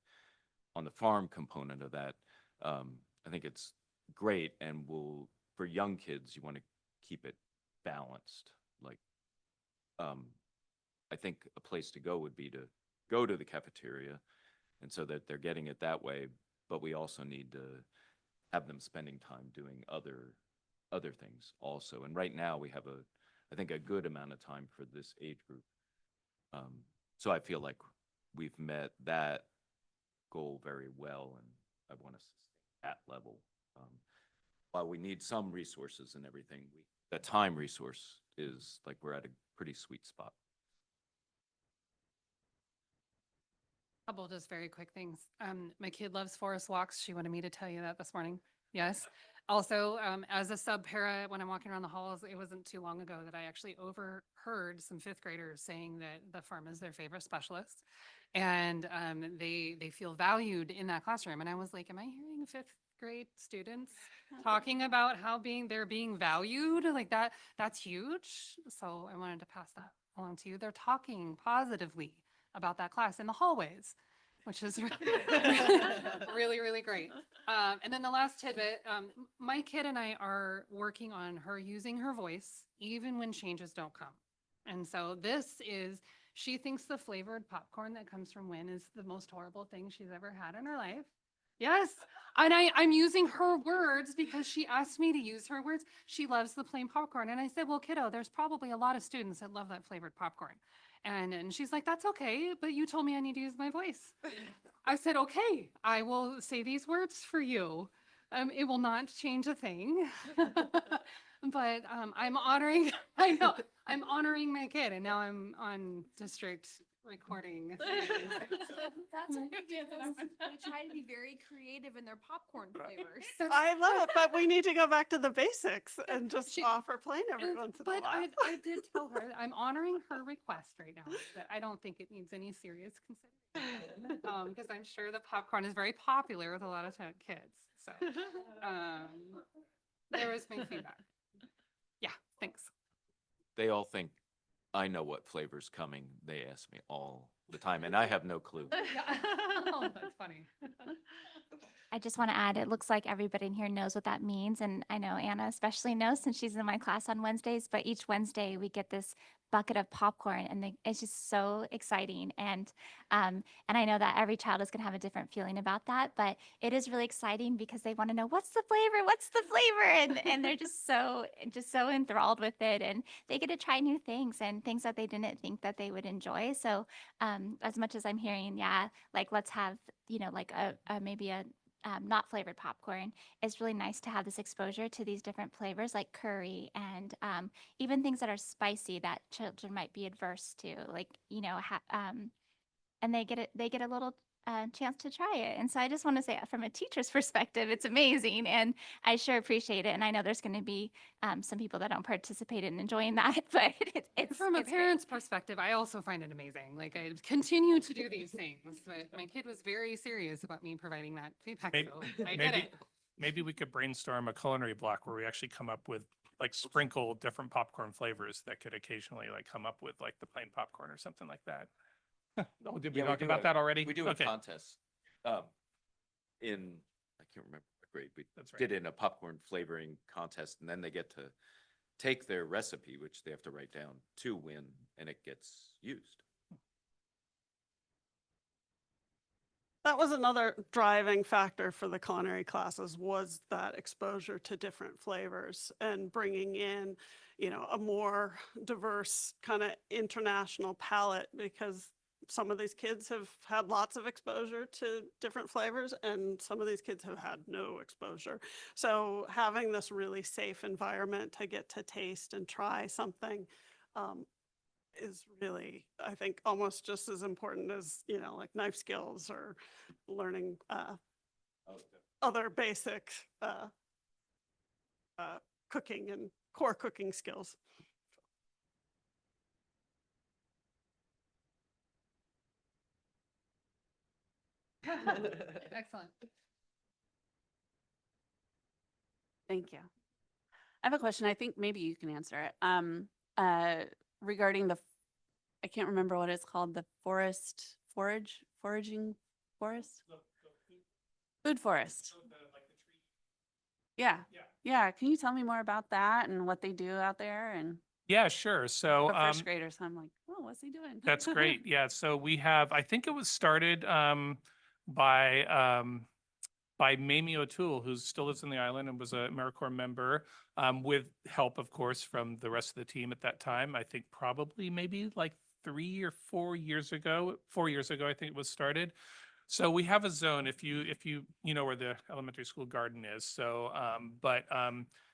on the farm component of that, I think it's great. And for young kids, you want to keep it balanced. Like I think a place to go would be to go to the cafeteria, and so that they're getting it that way, but we also need to have them spending time doing other things also. And right now, we have I think a good amount of time for this age group. So I feel like we've met that goal very well, and I want to sustain that level. While we need some resources and everything, the time resource is like, we're at a pretty sweet spot. Couple just very quick things. My kid loves forest walks. She wanted me to tell you that this morning. Yes. Also, as a sub para, when I'm walking around the halls, it wasn't too long ago that I actually overheard some fifth graders saying that the farm is their favorite specialist. And they feel valued in that classroom. And I was like, am I hearing fifth grade students talking about how they're being valued? Like that's huge. So I wanted to pass that along to you. They're talking positively about that class in the hallways, which is really, really great. And then the last tidbit, my kid and I are working on her using her voice, even when changes don't come. And so she thinks the flavored popcorn that comes from Win is the most horrible thing she's ever had in her life. Yes. And I'm using her words because she asked me to use her words. She loves the plain popcorn. And I said, well, kiddo, there's probably a lot of students that love that flavored popcorn. And she's like, that's okay, but you told me I need to use my voice. I said, okay, I will say these words for you. It will not change a thing. But I'm honoring, I'm honoring my kid, and now I'm on district recording. That's what we do. We try to be very creative in their popcorn flavors. I love it, but we need to go back to the basics and just She- offer plain every once in a But while. I did tell her, I'm honoring her request right now, that I don't think it needs any serious consideration. Because I'm sure the popcorn is very popular with a lot of kids. So there was my feedback. Yeah, thanks. They all think I know what flavor's coming. They ask me all the time, and I have no clue. Oh, that's funny. I just want to add, it looks like everybody in here knows what that means. And I know Anna especially knows since she's in my class on Wednesdays, but each Wednesday we get this bucket of popcorn and it's just so exciting. And I know that every child is going to have a different feeling about that, but it is really exciting because they want to know what's the flavor, what's the flavor? And they're just so enthralled with it. And they get to try new things and things that they didn't think that they would enjoy. So as much as I'm hearing, yeah, like let's have, like maybe a not flavored popcorn, it's really nice to have this exposure to these different flavors like curry and even things that are spicy that children might be adverse to, like and they get a little chance to try it. And so I just want to say, from a teacher's perspective, it's amazing, and I sure appreciate it. And I know there's going to be some people that don't participate in enjoying that, but it's From a it's great. parent's perspective, I also find it amazing. Like, I continue to do these things, but my kid was very serious about me providing that feedback. Maybe- So I did it. Maybe we could brainstorm a culinary block where we actually come up with like sprinkle different popcorn flavors that could occasionally like come up with like the plain popcorn or something like that. Oh, did we Yeah, we talk do about that already? We do a Okay. contest. In, I can't remember what grade, we That's right. did in a popcorn flavoring contest, and then they get to take their recipe, which they have to write down, to win, and it gets used. That was another driving factor for the culinary classes, was that exposure to different flavors and bringing in, a more diverse kind of international palette, because some of these kids have had lots of exposure to different flavors and some of these kids have had no exposure. So having this really safe environment to get to taste and try something is really, I think, almost just as important as, like knife skills or learning other basic cooking and core cooking skills. Excellent. Thank you. I have a question. I think maybe you can answer it. Regarding I can't remember what it's called, the foraging forest? Food forest. Yeah. Yeah. Yeah. Can you tell me more about that and what they do out there? And Yeah, sure. So, A first grader, so I'm like, oh, what's he doing? that's great. Yeah. So we have, I think it was started by by Mamie O'Toole, who still lives in the island and was a AmeriCorps member, with help, of course, from the rest of the team at that time. I think probably maybe like 3 or 4 years ago, 4 years ago, I think it was started. So we have a zone if you know where the elementary school garden is. So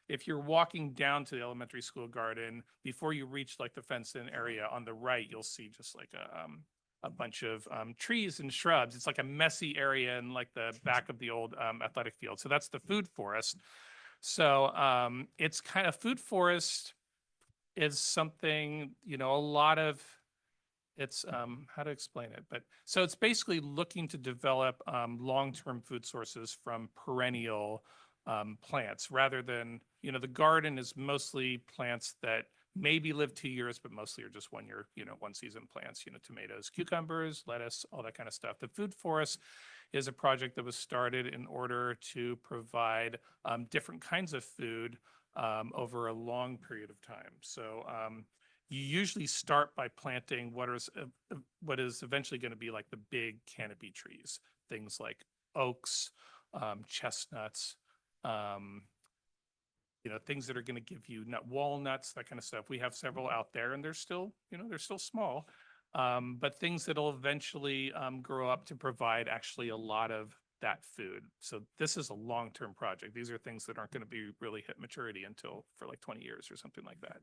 if you're walking down to the elementary school garden, before you reach like the fenced in area on the right, you'll see just like a bunch of trees and shrubs. It's like a messy area in like the back of the old athletic field. So that's the food forest. So it's kind of food forest is something, a lot of it's how to explain it, but so it's basically looking to develop long-term food sources from perennial plants rather than, the garden is mostly plants that maybe live 2 years, but mostly are just 1 year, one season plants, tomatoes, cucumbers, lettuce, all that kind of stuff. The food forest is a project that was started in order to provide different kinds of food over a long period of time. So you usually start by planting what is eventually going to be like the big canopy trees, things like oaks, chestnuts, things that are going to give you walnuts, that kind of stuff. We have several out there, and they're still small, but things that'll eventually grow up to provide actually a lot of that food. So this is a long-term project. These are things that aren't going to be really hit maturity until for like 20 years or something like that.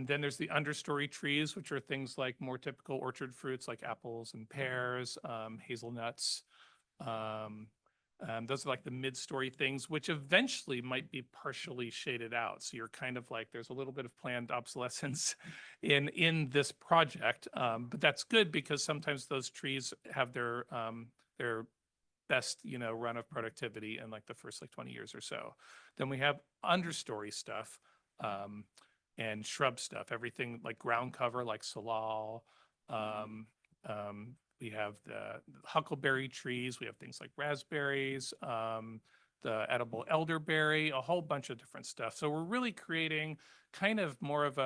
Then there's the understory trees, which are things like more typical orchard fruits like apples and pears, hazelnuts. Those are like the mid-story things, which eventually might be partially shaded out. So you're kind of like, there's a little bit of planned obsolescence in this project, but that's good because sometimes those trees have their best, run of productivity in like the first like 20 years or so. Then we have understory stuff. And shrub stuff, everything like ground cover, like salal. We have the huckleberry trees. We have things like raspberries, the edible elderberry, a whole bunch of different stuff. So we're really creating kind of more of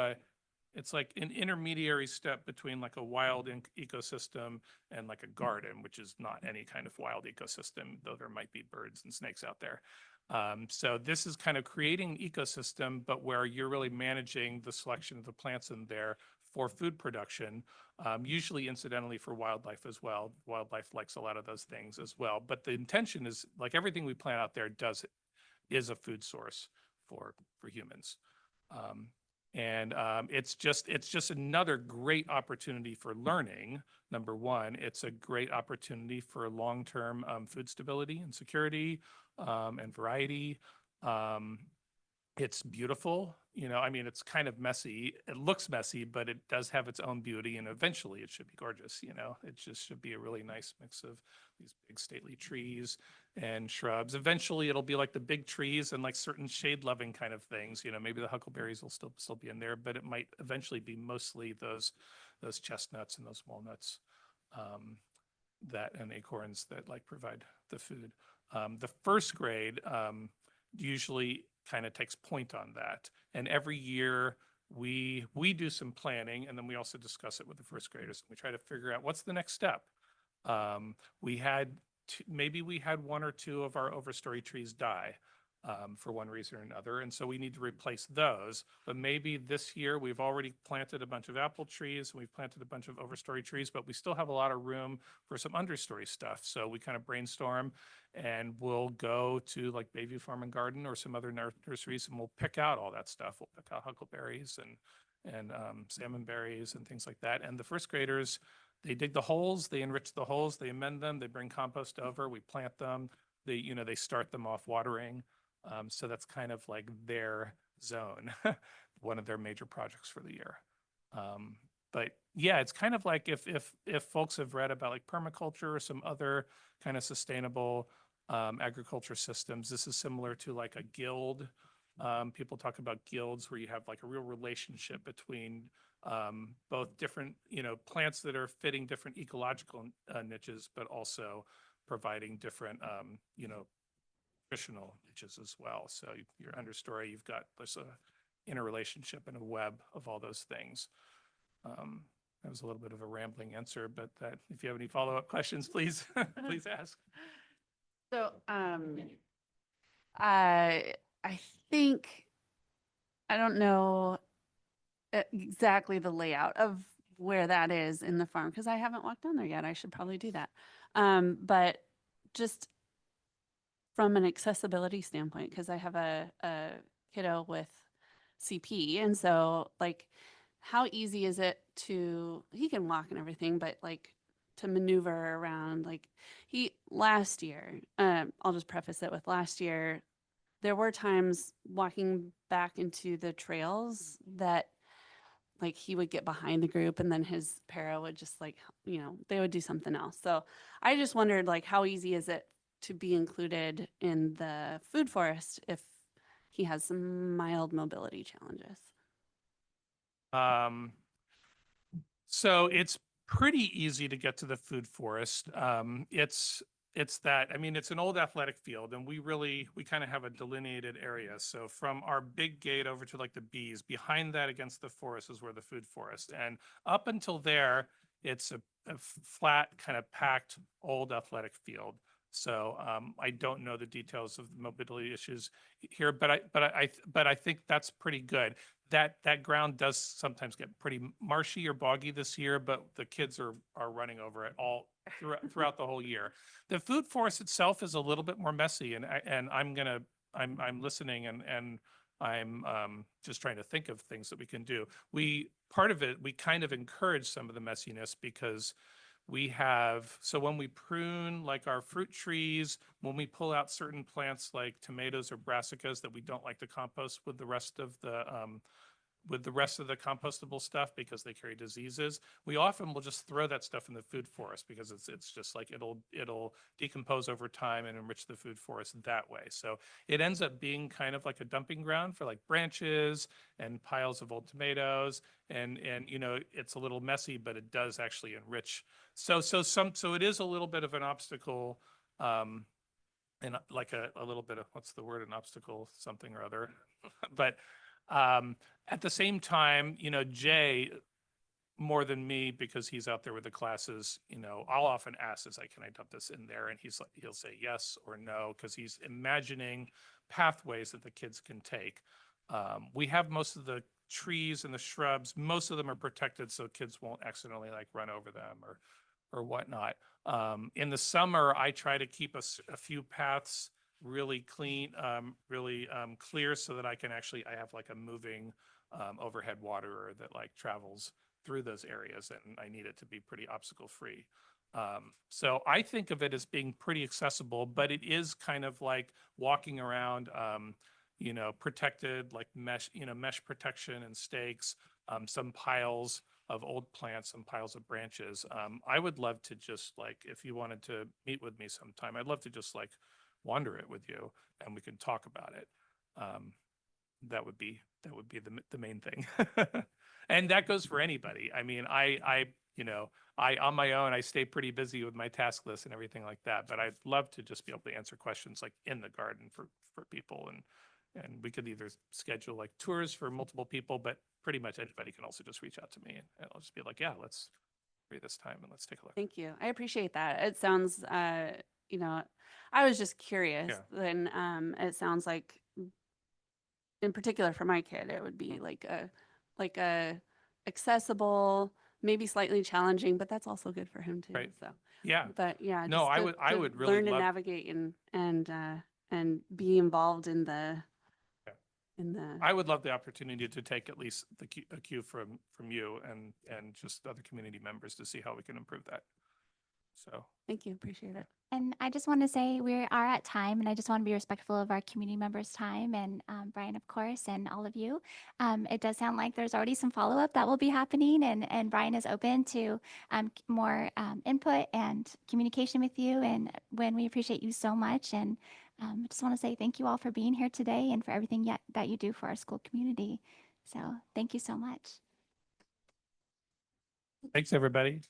it's like an intermediary step between like a wild ecosystem and like a garden, which is not any kind of wild ecosystem, though there might be birds and snakes out there. So this is kind of creating an ecosystem, but where you're really managing the selection of the plants in there for food production, usually incidentally for wildlife as well. Wildlife likes a lot of those things as well. But the intention is like everything we plant out there is a food source for humans. It's just another great opportunity for learning. Number one, it's a great opportunity for long-term food stability and security and variety. It's beautiful. It's kind of messy. It looks messy, but it does have its own beauty, and eventually it should be gorgeous. It just should be a really nice mix of these big stately trees and shrubs. Eventually it'll be like the big trees and like certain shade loving kind of things. Maybe the huckleberries will still be in there, but it might eventually be mostly those chestnuts and those walnuts and acorns that like provide the food. The first grade usually kind of takes point on that. And every year we do some planning, and then we also discuss it with the first graders. We try to figure out what's the next step. Maybe we had one or two of our overstory trees die for one reason or another, and so we need to replace those. But maybe this year we've already planted a bunch of apple trees and we've planted a bunch of overstory trees, but we still have a lot of room for some understory stuff. So we kind of brainstorm, and we'll go to like Bayview Farm and Garden or some other nurseries, and we'll pick out all that stuff. We'll pick out huckleberries and salmon berries and things like that. And the first graders, they dig the holes, they enrich the holes, they amend them, they bring compost over, we plant them, they start them off watering. So that's kind of like their zone, one of their major projects for the year. But yeah, it's kind of like if folks have read about like permaculture or some other kind of sustainable agriculture systems, this is similar to like a guild. People talk about guilds where you have like a real relationship between both different, plants that are fitting different ecological niches, but also providing different, nutritional niches as well. So your understory, you've got there's interrelationship and a web of all those things. That was a little bit of a rambling answer, but that if you have any follow-up questions, please, please ask. So, I think, I don't know exactly the layout of where that is in the farm because I haven't walked down there yet. I should probably do that. But just from an accessibility standpoint, because I have a kiddo with CP, and so like, how easy is it to, he can walk and everything, but like to maneuver around, like last year, I'll just preface it with last year, there were times walking back into the trails that like he would get behind the group and then his para would just like, they would do something else. So I just wondered like, how easy is it to be included in the food forest if he has some mild mobility challenges? So it's pretty easy to get to the food forest. It's that, I mean, it's an old athletic field and we kind of have a delineated area. So from our big gate over to like the bees, behind that against the forest is where the food forest. And up until there, it's a flat kind of packed old athletic field. So I don't know the details of the mobility issues here, but I think that's pretty good. That ground does sometimes get pretty marshy or boggy this year, but the kids are running over it all throughout the whole year. The food forest itself is a little bit more messy, and I'm listening and I'm just trying to think of things that we can do. Part of it, we kind of encourage some of the messiness because so when we prune like our fruit trees, when we pull out certain plants like tomatoes or brassicas that we don't like to compost with the rest of the compostable stuff because they carry diseases, we often will just throw that stuff in the food forest because it's just like it'll decompose over time and enrich the food forest that way. So it ends up being kind of like a dumping ground for like branches and piles of old tomatoes, and it's a little messy, but it does actually enrich. So it is a little bit of an obstacle, and like a little bit of, what's the word, an obstacle something or other, but at the same time, Jay, more than me, because he's out there with the classes, I'll often ask, can I dump this in there? And he'll say yes or no, because he's imagining pathways that the kids can take. We have most of the trees and the shrubs, most of them are protected so kids won't accidentally like run over them or whatnot. In the summer, I try to keep a few paths really clean, really clear so that I have like a moving overhead waterer that like travels through those areas, and I need it to be pretty obstacle free. So I think of it as being pretty accessible, but it is kind of like walking around, protected, like mesh protection and stakes, some piles of old plants, some piles of branches. I would love to just like, if you wanted to meet with me sometime, I'd love to just like wander it with you and we can talk about it. That would be the main thing. And that goes for anybody. I mean, I on my own, I stay pretty busy with my task list and everything like that, but I'd love to just be able to answer questions like in the garden for people. And we could either schedule like tours for multiple people, but pretty much anybody can also just reach out to me and I'll just be like, yeah, let's agree this time and let's take a look. Thank you. I appreciate that. It sounds, I was just curious. Yeah. And it sounds like, in particular for my kid, it would be like a accessible, maybe slightly challenging, but that's also good for him too. Right. So Yeah. but yeah, No, just I to would really learn to love- navigate and be involved in the Yeah. in I would love the opportunity to take at least a cue from you and just other community members to see how we can improve that. So Thank you. Appreciate it. And I just want to say we are at time, and I just want to be respectful of our community members' time, and Brian, of course, and all of you. It does sound like there's already some follow-up that will be happening, and Brian is open to more input and communication with you, and when we appreciate you so much. And I just want to say thank you all for being here today and for everything that you do for our school community. So thank you so much. thanks, everybody.